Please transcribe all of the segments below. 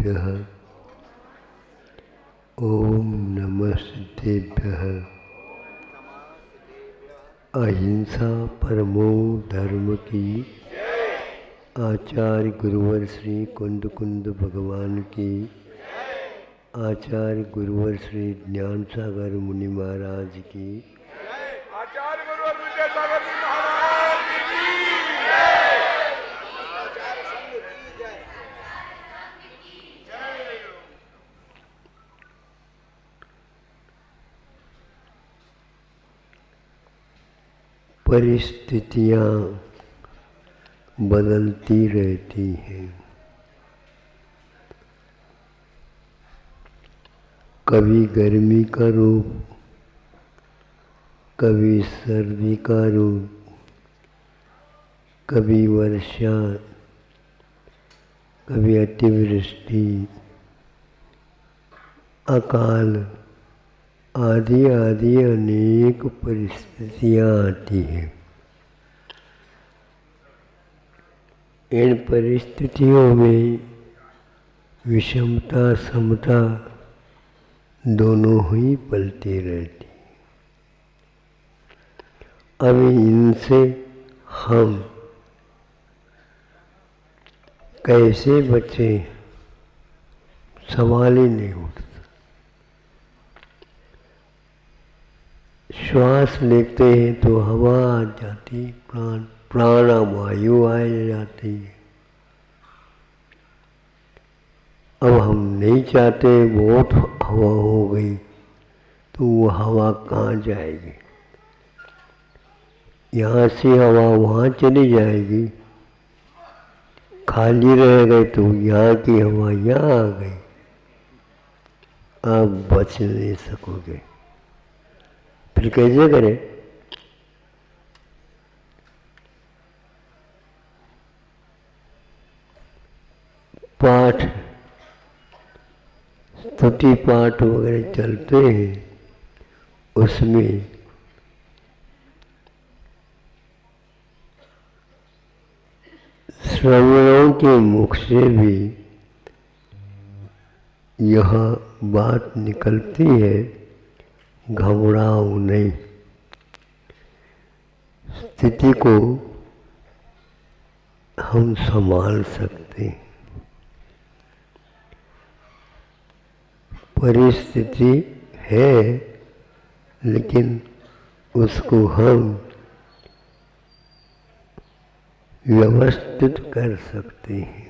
सिद्धेभ्यः ओम नमः सिद्धेभ्यः। अहिंसा परमो धर्म की आचार्य गुरुवर श्री कुंद कुंद भगवान की, आचार्य गुरुवर श्री ज्ञान सागर मुनि महाराज की, आचार्य गुरुवर विद्यासागर जी महाराज की जय। आचार्य संघ की जय। परिस्थितियाँ बदलती रहती हैं। कभी गर्मी का रूप, कभी सर्दी का रूप, कभी वर्षा, कभी अतिवृष्टि, अकाल आदि आदि अनेक परिस्थितियाँ आती हैं। इन परिस्थितियों में विषमता समता दोनों ही पलती रहती। अब इनसे हम कैसे बचें, सवाल ही नहीं उठता। श्वास लेते हैं तो हवा आ जाती, प्राणवायु आ जाती है। अब हम नहीं चाहते, बहुत हवा हो गई तो वो हवा कहाँ जाएगी? यहाँ से हवा वहाँ चली जाएगी, खाली रह गए तो यहाँ की हवा यहाँ आ गई। आप बच नहीं सकोगे। फिर कैसे करें? पाठ, स्तुति पाठ वगैरह चलते हैं, उसमें श्रवणों के मुख से भी यह बात निकलती है, घबराओ नहीं। स्थिति को हम संभाल सकते हैं। परिस्थिति है लेकिन उसको हम व्यवस्थित कर सकते हैं।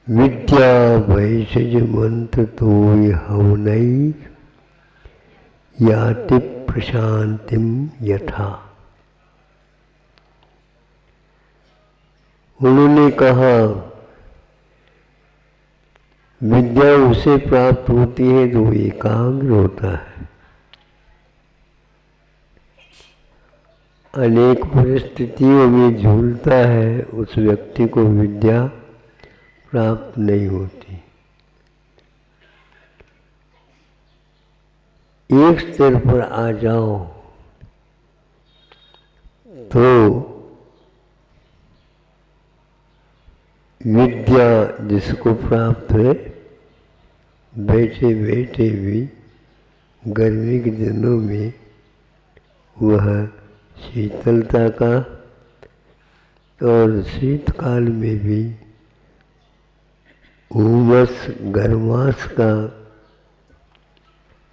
विद्या भैषज मंत्र तोय हवनई, याति प्रशांतिम यथा। उन्होंने कहा विद्या उसे प्राप्त होती है जो एकाग्र होता है। अनेक परिस्थितियों में झूलता है, उस व्यक्ति को विद्या प्राप्त नहीं होती। एक स्तर पर आ जाओ तो विद्या जिसको प्राप्त है, बैठे बैठे भी गर्मी के दिनों में वह शीतलता का और शीतकाल में भी उमस गर्मास का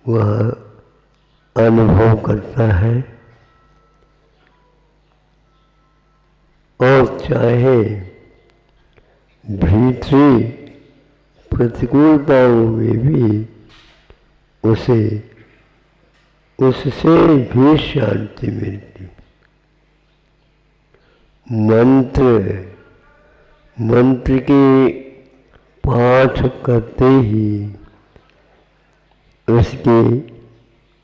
वह अनुभव करता है। और चाहे भीतरी प्रतिकूलताओं में भी उसे उससे भी शांति मिलती। मंत्र के पाठ करते ही उसके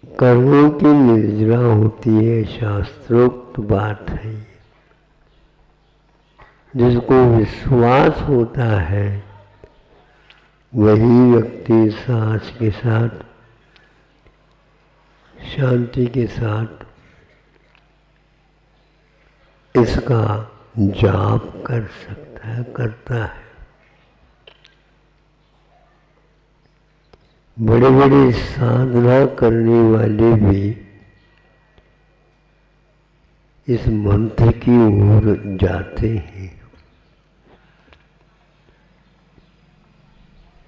कर्मों की निर्जरा होती है, शास्त्रोक्त बात है। जिसको विश्वास होता है वही व्यक्ति सांस के साथ, शांति के साथ इसका जाप कर सकता है, करता है। बड़े बड़े साधना करने वाले भी इस मंत्र की ओर जाते हैं।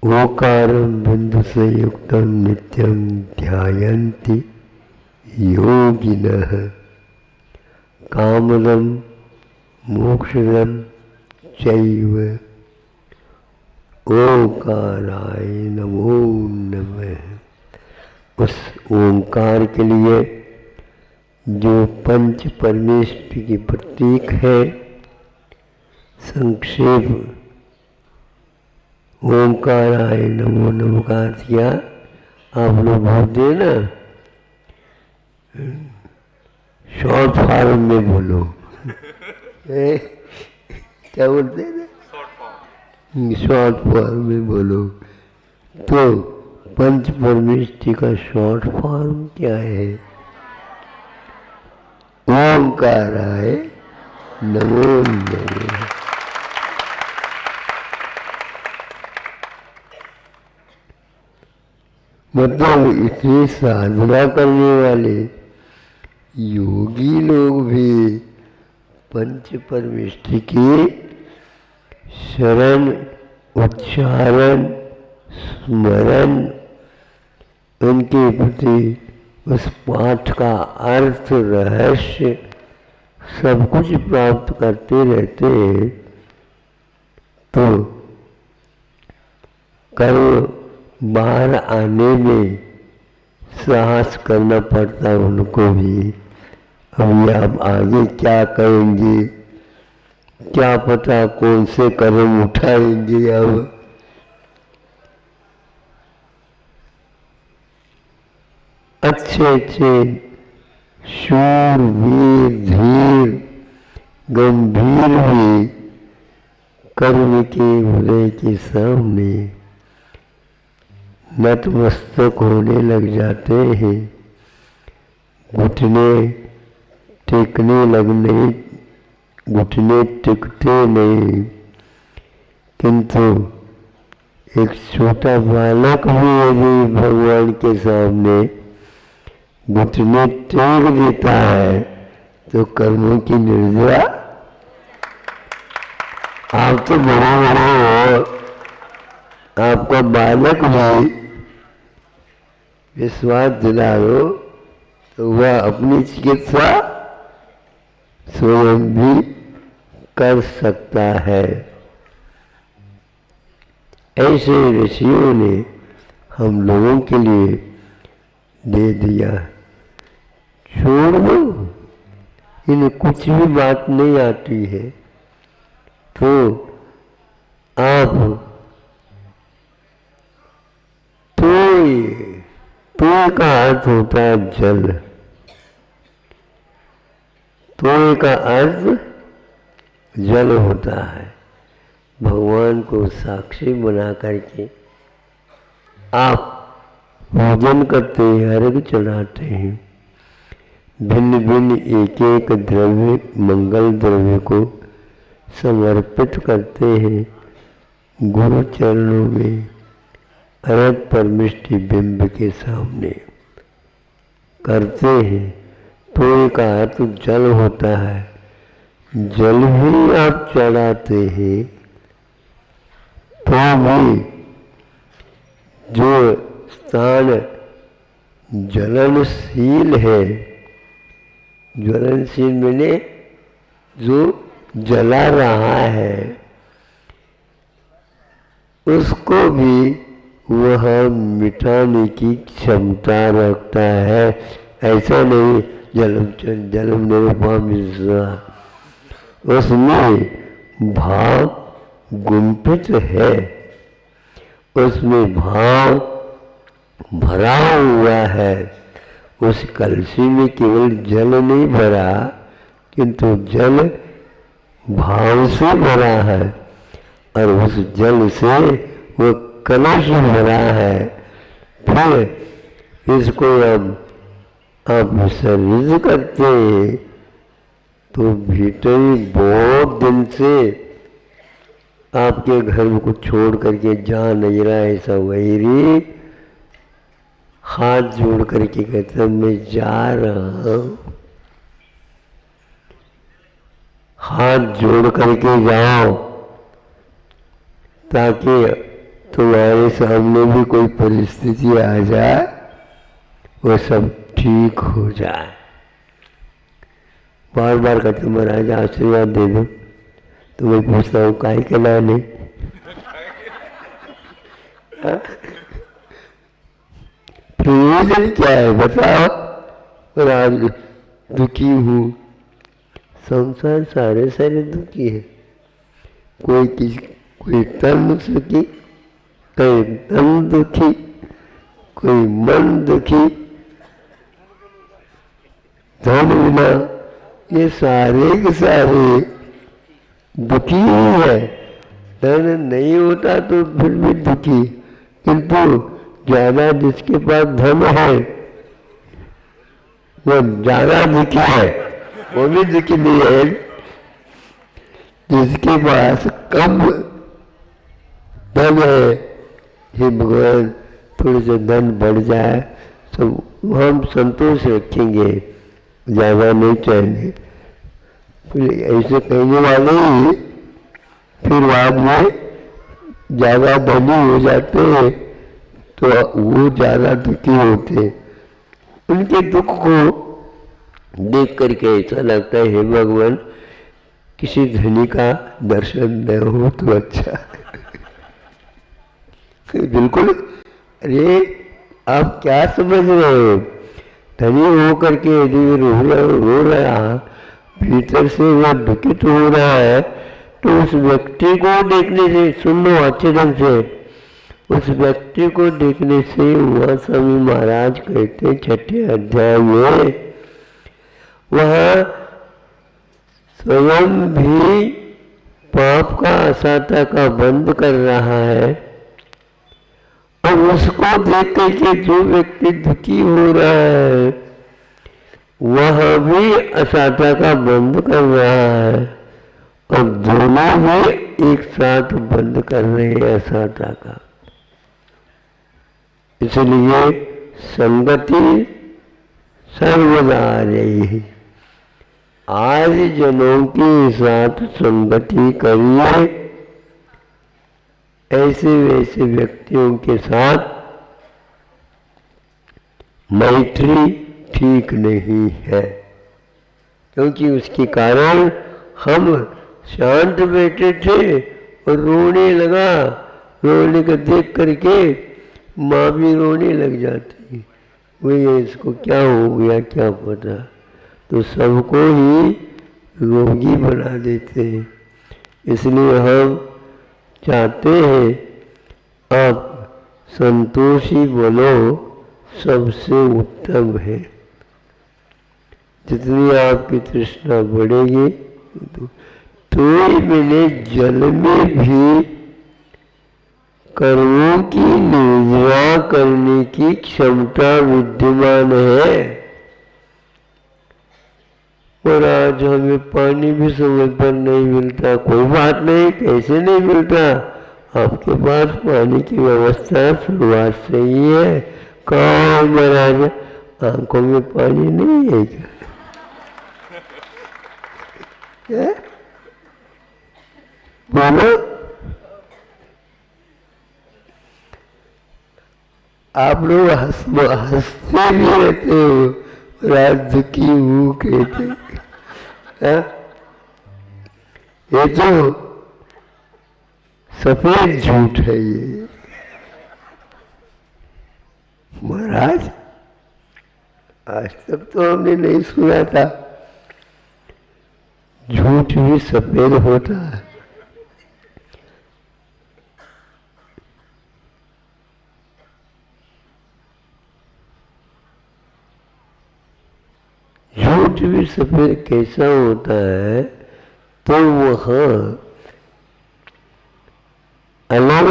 ओकारं बिंदु संयुक्तं नित्यं ध्यायन्ति योगिनः कामदं मोक्षदं चैव ओंकाराय नमो नमः। उस ओंकार के लिए जो पंच परमेष्टि की प्रतीक है, संक्षेप ओंकाराय नमो नमः का अर्थ किया। आप लोग बोलते हैं ना, शॉर्ट फॉर्म में बोलो। क्या बोलते हैं ना, शॉर्ट फॉर्म में बोलो। तो पंच परमेष्टि का शॉर्ट फॉर्म क्या है? ओंकाराय नमो नमः। मतलब इतनी साधना करने वाले योगी लोग भी पंच परमेष्टि की शरण, उच्चारण, स्मरण, उनके प्रति उस पाठ का अर्थ, रहस्य सब कुछ प्राप्त करते रहते हैं। तो कर्म बाहर आने में साहस करना पड़ता है उनको भी। अभी आप आगे क्या करेंगे, क्या पता कौन से कदम उठाएंगे। अब अच्छे अच्छे शूरवीर, धीर, गंभीर भी कर्म के उदय के सामने नतमस्तक होने लग जाते हैं, घुटने टेकने लगने, घुटने टिकते नहीं। किंतु एक छोटा बालक भी यदि भगवान के सामने घुटने टेक देता है तो कर्मों की निर्जरा। आप तो बड़े बड़े हो, आपका बालक भी विश्वास दिला दो तो वह अपनी चिकित्सा स्वयं भी कर सकता है। ऐसे ऋषियों ने हम लोगों के लिए दे दिया। छोड़ दो, इन्हें कुछ भी बात नहीं आती है तो आप तोय का अर्थ होता है जल। तोय का अर्थ जल होता है। भगवान को साक्षी बना करके आप पूजन करते हैं, अर्घ चढ़ाते हैं। भिन्न भिन्न एक एक द्रव्य, मंगल द्रव्य को समर्पित करते हैं गुरु चरणों में, अनंत परमिष्टि बिंब के सामने करते हैं। तो एक अर्थ जल होता है। जल भी आप चढ़ाते हैं तो भी जो स्थान ज्वलनशील है, ज्वलनशील मैंने जो जला रहा है, उसको भी वह मिटाने की क्षमता रखता है। ऐसा नहीं जलम निरुपम, उसमें भाव गुंपित है, उसमें भाव भरा हुआ है। उस कलशी में केवल जल नहीं भरा, किंतु जल भाव से भरा है और उस जल से वो कलश भरा है। फिर इसको अब आप विसर्जित करते हैं तो भीतर ही बहुत दिन से आपके घर को छोड़ करके जा नहीं रहा है ऐसा वैरी हाथ जोड़ करके कहता मैं जा रहा हूं। हाथ जोड़ करके जाओ ताकि तुम्हारे सामने भी कोई परिस्थिति आ जाए वो सब ठीक हो जाए। बार बार कहते महाराज आशीर्वाद दे दो, तो मैं पूछता हूँ काहे के लाने। प्रयोजन क्या है बताओ। महाराज दुखी हूँ, संसार सारे सारे दुखी है। कोई तन सुखी, कोई तन दुखी, कोई मन दुखी, धन बिना, ये सारे के सारे दुखी ही है। धन नहीं होता तो फिर भी दुखी, किंतु ज्यादा जिसके पास धन है वो ज्यादा दुखी है, वो भी दुखी नहीं है। जिसके पास कम धन है, हे भगवान थोड़े से धन बढ़ जाए तो हम संतोष रखेंगे, ज्यादा नहीं चाहेंगे। फिर ऐसे कहने वाले ही फिर बाद में ज्यादा धनी हो जाते हैं तो वो ज्यादा दुखी होते। उनके दुख को देख करके ऐसा लगता है हे भगवान किसी धनी का दर्शन न हो तो अच्छा। बिल्कुल, अरे आप क्या समझ रहे हो, धनी हो करके यदि रो रहा भीतर से वो दुखित हो रहा है तो उस व्यक्ति को देखने से, सुन लो अच्छे ढंग से, उस व्यक्ति को देखने से वह स्वामी महाराज कहते छठे अध्याय में वह स्वयं भी पाप का असाता का बंद कर रहा है और उसको देख करके जो व्यक्ति दुखी हो रहा है वह भी असाता का बंद कर रहा है और दोनों भी एक साथ बंद कर रहे हैं असाता का। इसलिए संगति सर्वदा आ रही है। आज जनों के साथ संगति करिए, ऐसे वैसे व्यक्तियों के साथ मैत्री ठीक नहीं है, क्योंकि उसके कारण हम शांत बैठे थे और रोने लगा, रोने को देख करके माँ भी रोने लग जाती, वही इसको क्या हो गया क्या पता, तो सबको ही रोगी बना देते हैं। इसलिए हम चाहते हैं आप संतोषी बनो, सबसे उत्तम है। जितनी आपकी तृष्णा बढ़ेगी तो मैंने जल में भी कर्मों की निर्वाह करने की क्षमता विद्यमान है। और आज हमें पानी भी समय पर नहीं मिलता, कोई बात नहीं, कैसे नहीं मिलता, आपके पास पानी की व्यवस्था शुरुआत से ही है। कहाँ महाराज आंखों में पानी नहीं है क्या? बोलो, आप लोग हंसते भी रहते हो, रात दुखी हूँ कहते। ये तो सफेद झूठ है ये महाराज, आज तक तो हमने नहीं सुना था झूठ भी सफेद होता है। झूठ भी सफेद कैसा होता है, तो वह अलग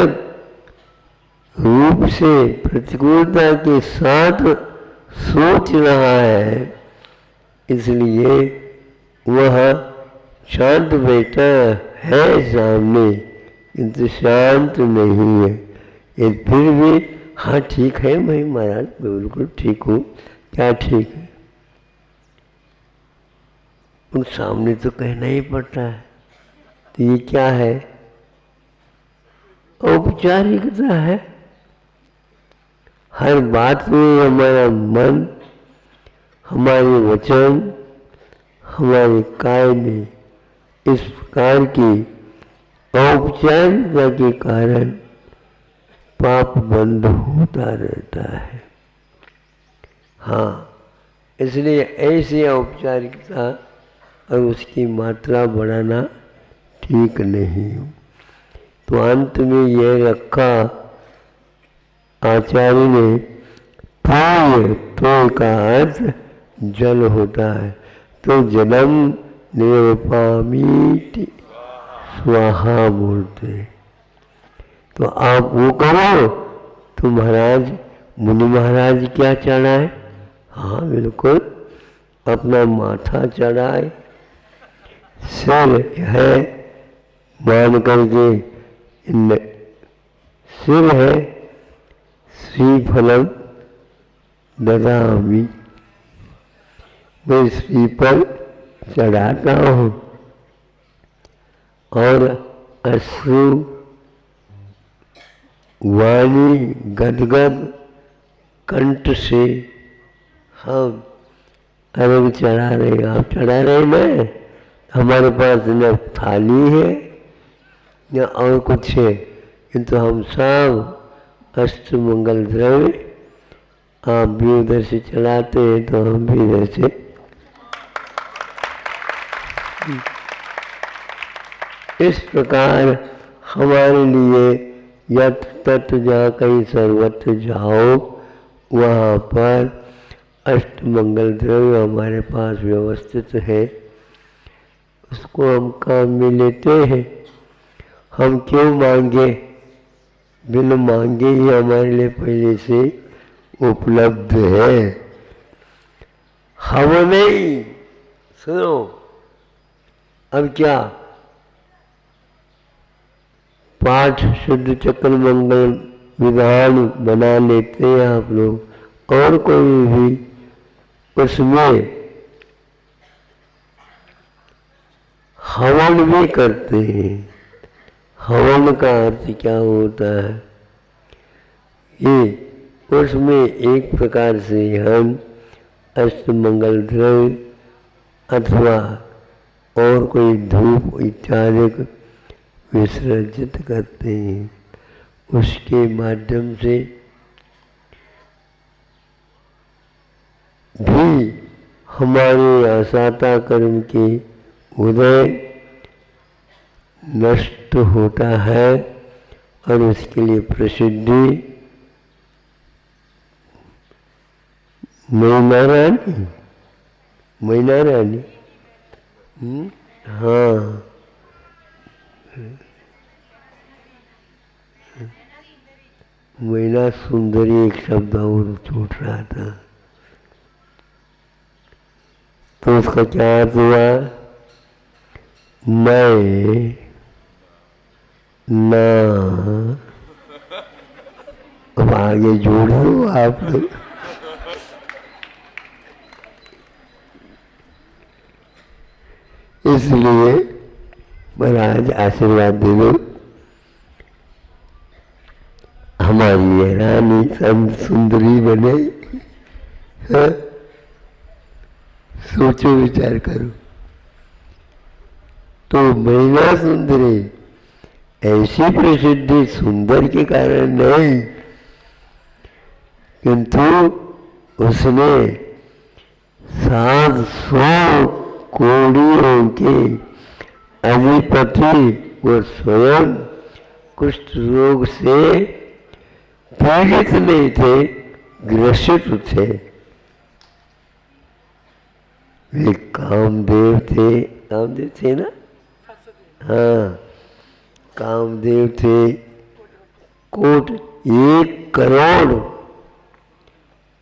रूप से प्रतिकूलता के साथ सोच रहा है, इसलिए वह शांत बैठा है सामने, किंतु शांत नहीं है। ये फिर भी हाँ ठीक है, मैं महाराज बिल्कुल ठीक हूँ। क्या ठीक है? उन सामने तो कहना ही पड़ता है। तो ये क्या है? औपचारिकता है। हर बात में हमारा मन, हमारे वचन, हमारे काय में इस प्रकार की औपचारिकता के कारण पाप बंद होता रहता है। हाँ, इसलिए ऐसी औपचारिकता और उसकी मात्रा बढ़ाना ठीक नहीं। तो अंत में यह रखा आचार्य ने, पूर्य तो का अर्थ जल होता है। तो जलम निरुपामीति स्वाहा बोलते। तो आप वो करो। तो महाराज, मुनि महाराज क्या चढ़ाए? हाँ बिल्कुल, अपना माथा चढ़ाए, सिर है मान करके, सिर है श्रीफलम ददामी, मैं श्रीफल चढ़ाता हूँ। और अश्रु वाणी गदगद कंठ से हम अर्घ चढ़ा रहे। आप चढ़ा रहे ना, हमारे पास न थाली है न और कुछ है, किंतु हम सब अष्ट मंगल द्रव्य आप भी उधर से चलाते हैं तो हम भी इधर से इस प्रकार हमारे लिए यत तत् जहाँ कहीं सर्वत्र जाओ वहाँ पर अष्ट मंगल द्रव्य हमारे पास व्यवस्थित है, उसको हम काम में लेते हैं। हम क्यों मांगे? बिना मांगे ही हमारे लिए पहले से उपलब्ध है। हम नहीं, सुनो, अब क्या पाठ शुद्ध चक्र मंगल विधान बना लेते हैं आप लोग, और कोई भी उसमें हवन भी करते हैं। हवन का अर्थ क्या होता है? ये उसमें एक प्रकार से हम अष्टमंगल द्रव्य अथवा और कोई धूप इत्यादि विसर्जित करते हैं। उसके माध्यम से भी हमारे आसाता कर्म के उदय नष्ट होता है और उसके लिए प्रसिद्धि मैना रानी, हाँ, मैना सुंदरी एक शब्द और छूट रहा था, तो उसका क्या अर्थ हुआ? मैं ना, अब आगे जोड़ दो आप लोग। इसलिए महाराज आशीर्वाद दे दो, हमारी ये रानी सुंदरी बने। हाँ? सोचो विचार करो। तो मैना सुंदरी ऐसी प्रसिद्धि सुंदर के कारण नहीं, किंतु उसने 700 कोड़ियों के अधिपति वो स्वयं कुष्ठ रोग से पीड़ित नहीं थे, ग्रसित थे। वे कामदेव थे ना? हाँ, कामदेव थे। 1 करोड़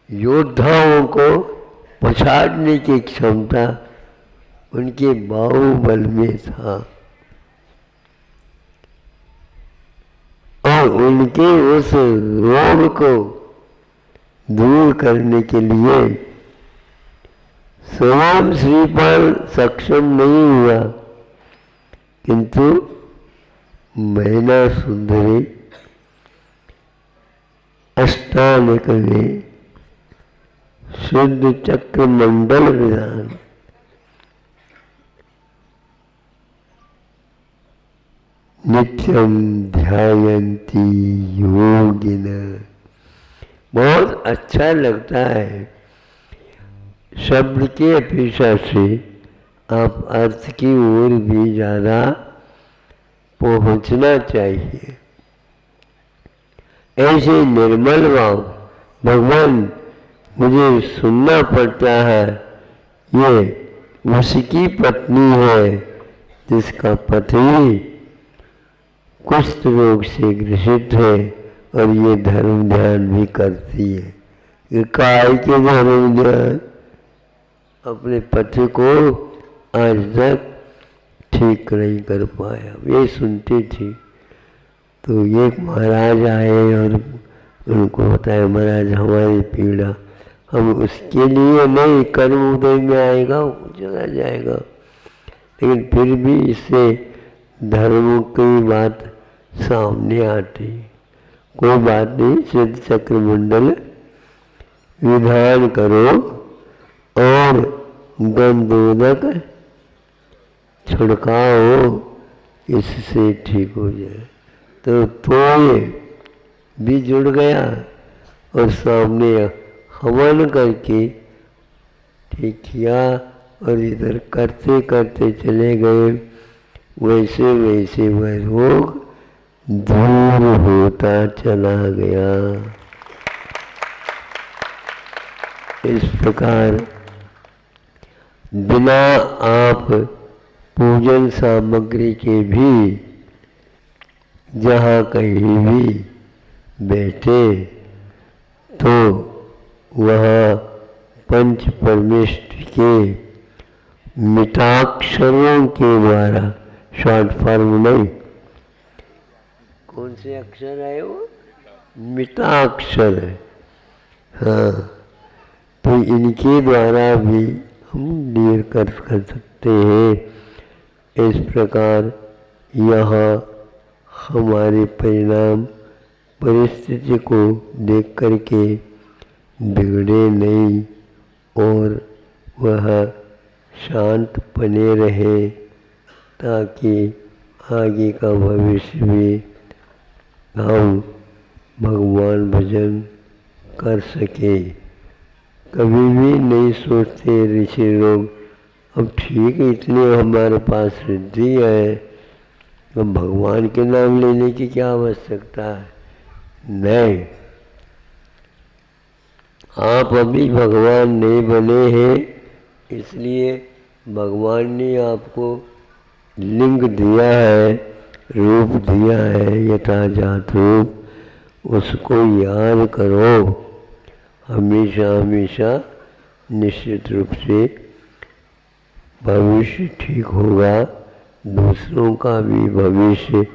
योद्धाओं को पछाड़ने की क्षमता उनके बाहुबल में था और उनके उस रोग को दूर करने के लिए स्वयं श्रीपाल सक्षम नहीं हुआ, किंतु मैना सुंदरी अष्टानक में शुद्ध चक्र मंडल विधान नित्यम ध्यायन्ति योगिन। बहुत अच्छा लगता है। शब्द की अपेक्षा से आप अर्थ की ओर भी ज़्यादा पहुंचना चाहिए। ऐसे निर्मल भाव, भगवान मुझे सुनना पड़ता है, ये उसकी पत्नी है जिसका पति कुष्ठ रोग से ग्रसित है और ये धर्म ध्यान भी करती है। ये काय के धर्म ध्यान, अपने पति को आज तक ठीक नहीं कर पाया। ये सुनती थी तो एक महाराज आए और उनको बताया, महाराज हमारी पीड़ा हम उसके लिए नहीं, कर्म उदय में आएगा वो चला जाएगा, लेकिन फिर भी इससे धर्म की बात सामने आती। कोई बात नहीं, सिद्ध चक्र मंडल विधान करो और गंधोदक छिड़काओ, इससे ठीक हो जाए। तो ये भी जुड़ गया और सामने हवन करके ठीक किया और इधर करते करते चले गए। वैसे वैसे वह रोग दूर होता चला गया। इस प्रकार बिना आप पूजन सामग्री के भी जहाँ कहीं भी बैठे तो वहाँ पंच परमेष्ठ के मिताक्षरों के द्वारा, शॉर्ट फॉर्म नहीं, कौन से अक्षर है वो, मिताक्षर है, हाँ, तो इनके द्वारा भी हम डील कर सकते हैं। इस प्रकार यहाँ हमारे परिणाम परिस्थिति को देख करके बिगड़े नहीं और वह शांत बने रहे, ताकि आगे का भविष्य भी हम भगवान भजन कर सके। कभी भी नहीं सोचते ऋषि लोग, अब ठीक है इतने हमारे पास सिद्धि है, अब भगवान के नाम लेने की क्या आवश्यकता है। नहीं, आप अभी भगवान नहीं बने हैं, इसलिए भगवान ने आपको लिंग दिया है, रूप दिया है, यथाजात रूप, उसको याद करो हमेशा हमेशा। निश्चित रूप से भविष्य ठीक होगा, दूसरों का भी भविष्य